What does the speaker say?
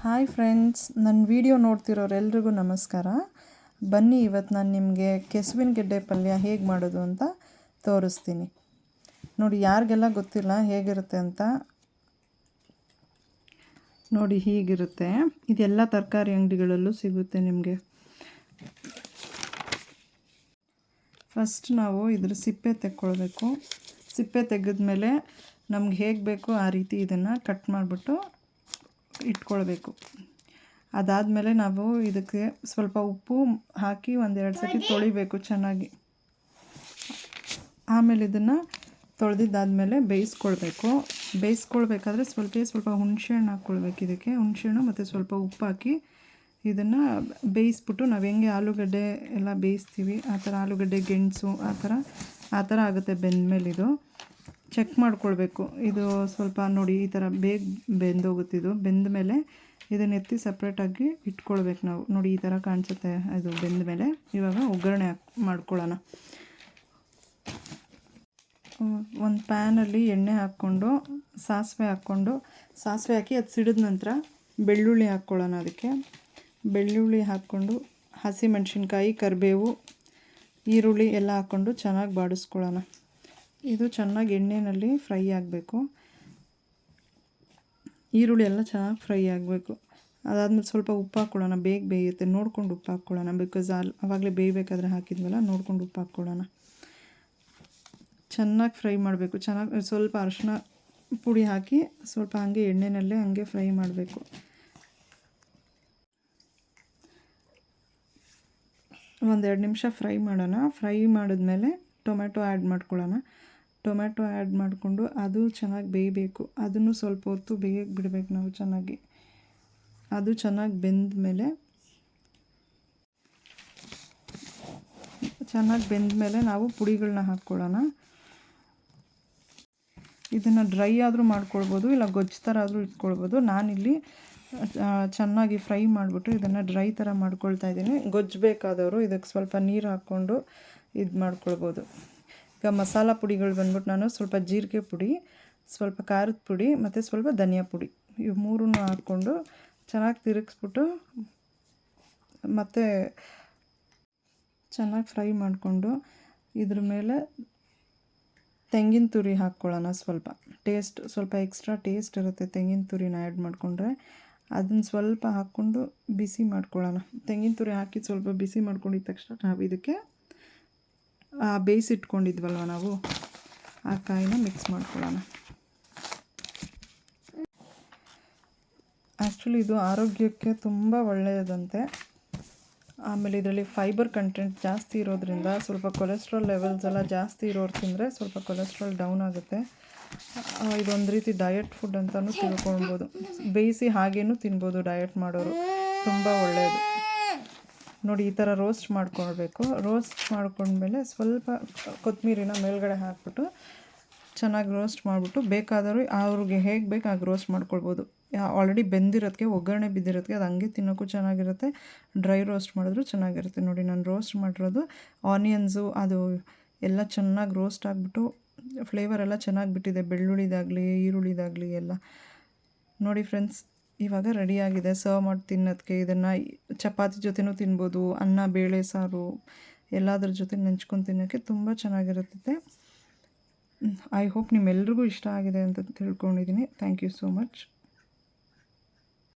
Hi friends, ನನ್ನ video ನೋಡ್ತಿರೋರೆಲ್ರಿಗೂ ನಮಸ್ಕಾರ. ಬನ್ನಿ, ಇವತ್ತು ನಾನು ನಿಮಗೆ ಕೆಸುವಿನ ಗೆಡ್ಡೆ ಪಲ್ಯ ಹೇಗೆ ಮಾಡೋದು ಅಂತ ತೋರಿಸ್ತೀನಿ. ನೋಡಿ, ಯಾರಿಗೆಲ್ಲ ಗೊತ್ತಿಲ್ಲ ಹೇಗಿರುತ್ತೆ ಅಂತ. ನೋಡಿ, ಹೀಗಿರುತ್ತೆ. ಇದೆಲ್ಲ ತರಕಾರಿ ಅಂಗಡಿಗಳಲ್ಲೂ ಸಿಗುತ್ತೆ ನಿಮಗೆ. ಫಸ್ಟ್ ನಾವು ಇದ್ರ ಸಿಪ್ಪೆ ತೆಕ್ಕೊಳ್ಬೇಕು. ಸಿಪ್ಪೆ ತೆಗೆದ್ಮೇಲೆ ನಮ್ಗೆ ಹೇಗೆ ಬೇಕೋ ಆ ರೀತಿ ಇದನ್ನು ಕಟ್ ಮಾಡಿಬಿಟ್ಟು ಇಟ್ಕೊಳ್ಬೇಕು. ಅದಾದಮೇಲೆ ನಾವು ಇದಕ್ಕೆ ಸ್ವಲ್ಪ ಉಪ್ಪು ಹಾಕಿ ಒಂದೆರಡು ಸತಿ ತೊಳಿಬೇಕು ಚೆನ್ನಾಗಿ. ಆಮೇಲೆ ಇದನ್ನು ತೊಳೆದಿದ್ದಾದಮೇಲೆ ಬೇಯಿಸ್ಕೊಳ್ಬೇಕಾದ್ರೆ ಸ್ವಲ್ಪ ಹುಣಸೆಹಣ್ಣು ಹಾಕ್ಕೊಳ್ಬೇಕು. ಇದಕ್ಕೆ ಹುಣಸೆಹಣ್ಣು ಮತ್ತು ಸ್ವಲ್ಪ ಉಪ್ಪು ಹಾಕಿ ಇದನ್ನು ಬೇಯಿಸ್ಬಿಟ್ಟು ನಾವು ಹೆಂಗೆ ಆಲೂಗಡ್ಡೆ ಎಲ್ಲ ಬೇಯಿಸ್ತೀವಿ ಆ ಥರ, ಆಲೂಗಡ್ಡೆ ಗೆಣಸು ಆ ಥರ ಆಗುತ್ತೆ ಬೆಂದಮೇಲೆ. ಇದು ಚೆಕ್ ಮಾಡ್ಕೊಳ್ಬೇಕು. ಇದು ಸ್ವಲ್ಪ ನೋಡಿ ಈ ಥರ ಬೇಗ ಬೆಂದೋಗುತ್ತಿದ್ದು. ಬೆಂದ ಮೇಲೆ ಇದನ್ನು ಎತ್ತಿ ಸಪ್ರೇಟಾಗಿ ಇಟ್ಕೊಳ್ಬೇಕು ನಾವು. ನೋಡಿ, ಈ ಥರ ಕಾಣಿಸುತ್ತೆ ಇದು ಬೆಂದ ಮೇಲೆ. ಇವಾಗ ಒಗ್ಗರಣೆ ಮಾಡ್ಕೊಳ್ಳೋಣ. ಒಂದು ಪ್ಯಾನಲ್ಲಿ ಎಣ್ಣೆ ಹಾಕ್ಕೊಂಡು ಸಾಸಿವೆ ಹಾಕಿ ಅದು ಸಿಡಿದ ನಂತರ ಬೆಳ್ಳುಳ್ಳಿ ಹಾಕ್ಕೊಳ್ಳೋಣ. ಅದಕ್ಕೆ ಬೆಳ್ಳುಳ್ಳಿ ಹಾಕ್ಕೊಂಡು ಹಸಿಮೆಣಸಿನ್ಕಾಯಿ, ಕರಿಬೇವು, ಈರುಳ್ಳಿ ಎಲ್ಲ ಹಾಕ್ಕೊಂಡು ಚೆನ್ನಾಗಿ ಬಾಡಿಸ್ಕೊಳ್ಳೋಣ. ಇದು ಚೆನ್ನಾಗಿ ಎಣ್ಣೆಯಲ್ಲಿ ಫ್ರೈ ಆಗಬೇಕು. ಈರುಳ್ಳಿ ಎಲ್ಲ ಚೆನ್ನಾಗಿ ಫ್ರೈ ಆಗಬೇಕು. ಅದಾದಮೇಲೆ ಸ್ವಲ್ಪ ಉಪ್ಪು ಹಾಕ್ಕೊಳ್ಳೋಣ. ಬೇಗ ಬೇಯುತ್ತೆ, ನೋಡ್ಕೊಂಡು ಉಪ್ಪು ಹಾಕ್ಕೊಳ್ಳೋಣ. ಬಿಕಾಸ್ ಆವಾಗಲೇ ಬೇಯಬೇಕಾದ್ರೆ ಹಾಕಿದ್ವಲ್ಲ, ನೋಡ್ಕೊಂಡು ಉಪ್ಪು ಹಾಕ್ಕೊಳ್ಳೋಣ. ಚೆನ್ನಾಗಿ ಫ್ರೈ ಮಾಡಬೇಕು. ಸ್ವಲ್ಪ ಅರಿಶಿನ ಪುಡಿ ಹಾಕಿ ಸ್ವಲ್ಪ ಹಾಗೆ ಎಣ್ಣೆನಲ್ಲೇ ಹಾಗೆ ಫ್ರೈ ಮಾಡಬೇಕು. ಒಂದೆರಡು ನಿಮಿಷ ಫ್ರೈ ಮಾಡೋಣ. ಫ್ರೈ ಮಾಡಿದ್ಮೇಲೆ ಟೊಮೆಟೊ ಆ್ಯಡ್ ಮಾಡ್ಕೊಳ್ಳೋಣ. ಟೊಮೆಟೊ ಆ್ಯಡ್ ಮಾಡಿಕೊಂಡು ಅದು ಚೆನ್ನಾಗಿ ಬೇಯಬೇಕು. ಅದನ್ನು ಸ್ವಲ್ಪ ಹೊತ್ತು ಬೇಯಕ್ಕೆ ಬಿಡಬೇಕು ನಾವು ಚೆನ್ನಾಗಿ. ಅದು ಚೆನ್ನಾಗಿ ಬೆಂದ ಮೇಲೆ ನಾವು ಪುಡಿಗಳನ್ನ ಹಾಕ್ಕೊಳ್ಳೋಣ. ಇದನ್ನು ಡ್ರೈ ಆದರೂ ಮಾಡ್ಕೊಳ್ಬೋದು, ಇಲ್ಲ ಗೊಜ್ಜು ಥರ ಆದರೂ ಇಟ್ಕೊಳ್ಬೋದು. ನಾನಿಲ್ಲಿ ಚೆನ್ನಾಗಿ ಫ್ರೈ ಮಾಡಿಬಿಟ್ಟು ಇದನ್ನು ಡ್ರೈ ಥರ ಮಾಡ್ಕೊಳ್ತಾ ಇದ್ದೀನಿ. ಗೊಜ್ಜು ಬೇಕಾದವರು ಇದಕ್ಕೆ ಸ್ವಲ್ಪ ನೀರು ಹಾಕ್ಕೊಂಡು ಇದು ಮಾಡ್ಕೊಳ್ಬೋದು. ಈಗ ಮಸಾಲ ಪುಡಿಗಳು ಬಂದ್ಬಿಟ್ಟು ನಾನು ಸ್ವಲ್ಪ ಜೀರಿಗೆ ಪುಡಿ, ಸ್ವಲ್ಪ ಖಾರದ ಪುಡಿ ಮತ್ತು ಸ್ವಲ್ಪ ಧನಿಯಾ ಪುಡಿ, ಇವು ಮೂರನ್ನು ಹಾಕ್ಕೊಂಡು ಚೆನ್ನಾಗಿ ತಿರುಗಿಸ್ಬಿಟ್ಟು ಮತ್ತು ಚೆನ್ನಾಗಿ ಫ್ರೈ ಮಾಡಿಕೊಂಡು ಇದ್ರ ಮೇಲೆ ತೆಂಗಿನ ತುರಿ ಹಾಕ್ಕೊಳ್ಳೋಣ. ಸ್ವಲ್ಪ ಎಕ್ಸ್ಟ್ರಾ ಟೇಸ್ಟ್ ಇರುತ್ತೆ ತೆಂಗಿನ ತುರಿನ ಆ್ಯಡ್ ಮಾಡಿಕೊಂಡ್ರೆ. ಅದನ್ನು ಸ್ವಲ್ಪ ಹಾಕ್ಕೊಂಡು ಬಿಸಿ ಮಾಡ್ಕೊಳ್ಳೋಣ. ತೆಂಗಿನ ತುರಿ ಹಾಕಿ ಸ್ವಲ್ಪ ಬಿಸಿ ಮಾಡ್ಕೊಂಡಿದ್ದ ತಕ್ಷಣ ನಾವು ಇದಕ್ಕೆ ಬೇಯಿಸಿಟ್ಕೊಂಡಿದ್ವಲ್ವ ನಾವು, ಆ ಕಾಯಿನ ಮಿಕ್ಸ್ ಮಾಡ್ಕೊಳ್ಳೋಣ. ಆ್ಯಕ್ಚುಲಿ ಇದು ಆರೋಗ್ಯಕ್ಕೆ ತುಂಬ ಒಳ್ಳೆಯದಂತೆ. ಆಮೇಲೆ ಇದರಲ್ಲಿ ಫೈಬರ್ ಕಂಟೆಂಟ್ ಜಾಸ್ತಿ ಇರೋದ್ರಿಂದ ಸ್ವಲ್ಪ ಕೊಲೆಸ್ಟ್ರಾಲ್ ಲೆವೆಲ್ಸ್ ಎಲ್ಲ ಜಾಸ್ತಿ ಇರೋರು ತಿಂದರೆ ಸ್ವಲ್ಪ ಕೊಲೆಸ್ಟ್ರಾಲ್ ಡೌನ್ ಆಗುತ್ತೆ. ಇದೊಂದು ರೀತಿ ಡಯಟ್ ಫುಡ್ ಅಂತಲೂ ತಿಳ್ಕೊಳ್ಬೋದು. ಬೇಯಿಸಿ ಹಾಗೇನೂ ತಿನ್ಬೋದು ಡಯಟ್ ಮಾಡೋರು, ತುಂಬ ಒಳ್ಳೆಯದು. ನೋಡಿ, ಈ ಥರ ರೋಸ್ಟ್ ಮಾಡ್ಕೊಳ್ಬೇಕು. ರೋಸ್ಟ್ ಮಾಡ್ಕೊಂಡ್ಮೇಲೆ ಸ್ವಲ್ಪ ಕೊತ್ತಂಬರಿನ ಮೇಲ್ಗಡೆ ಹಾಕ್ಬಿಟ್ಟು ಚೆನ್ನಾಗಿ ರೋಸ್ಟ್ ಮಾಡಿಬಿಟ್ಟು ಬೇಕಾದವರು ಅವ್ರಿಗೆ ಹೇಗೆ ಬೇಕು ಹಾಗೆ ರೋಸ್ಟ್ ಮಾಡ್ಕೊಳ್ಬೋದು. ಆಲ್ರೆಡಿ ಬೆಂದಿರೋದಕ್ಕೆ, ಒಗ್ಗರಣೆ ಬಿದ್ದಿರೋದಕ್ಕೆ ಅದು ಹಂಗೆ ತಿನ್ನೋಕ್ಕೂ ಚೆನ್ನಾಗಿರುತ್ತೆ. ಡ್ರೈ ರೋಸ್ಟ್ ಮಾಡಿದ್ರು ಚೆನ್ನಾಗಿರುತ್ತೆ. ನೋಡಿ, ನಾನು ರೋಸ್ಟ್ ಮಾಡಿರೋದು ಆನಿಯನ್ಸು ಅದು ಎಲ್ಲ ಚೆನ್ನಾಗಿ ರೋಸ್ಟ್ ಆಗಿಬಿಟ್ಟು ಫ್ಲೇವರ್ ಎಲ್ಲ ಚೆನ್ನಾಗಿ ಬಿಟ್ಟಿದೆ, ಬೆಳ್ಳುಳ್ಳಿದಾಗಲಿ ಈರುಳ್ಳಿದಾಗಲಿ ಎಲ್ಲ. ನೋಡಿ ಫ್ರೆಂಡ್ಸ್, ಇವಾಗ ರೆಡಿಯಾಗಿದೆ ಸರ್ವ್ ಮಾಡಿ ತಿನ್ನೋದಕ್ಕೆ. ಇದನ್ನು ಚಪಾತಿ ಜೊತೆನೂ ತಿನ್ಬೋದು, ಅನ್ನ, ಬೇಳೆ, ಸಾರು ಎಲ್ಲದ್ರ ಜೊತೆ ನೆಂಚ್ಕೊಂಡು ತಿನ್ನೋಕ್ಕೆ ತುಂಬ ಚೆನ್ನಾಗಿರುತ್ತೆ. ಐ ಹೋಪ್ ನಿಮ್ಮೆಲ್ರಿಗೂ ಇಷ್ಟ ಆಗಿದೆ ಅಂತ ತಿಳ್ಕೊಂಡಿದ್ದೀನಿ. Thank you so much.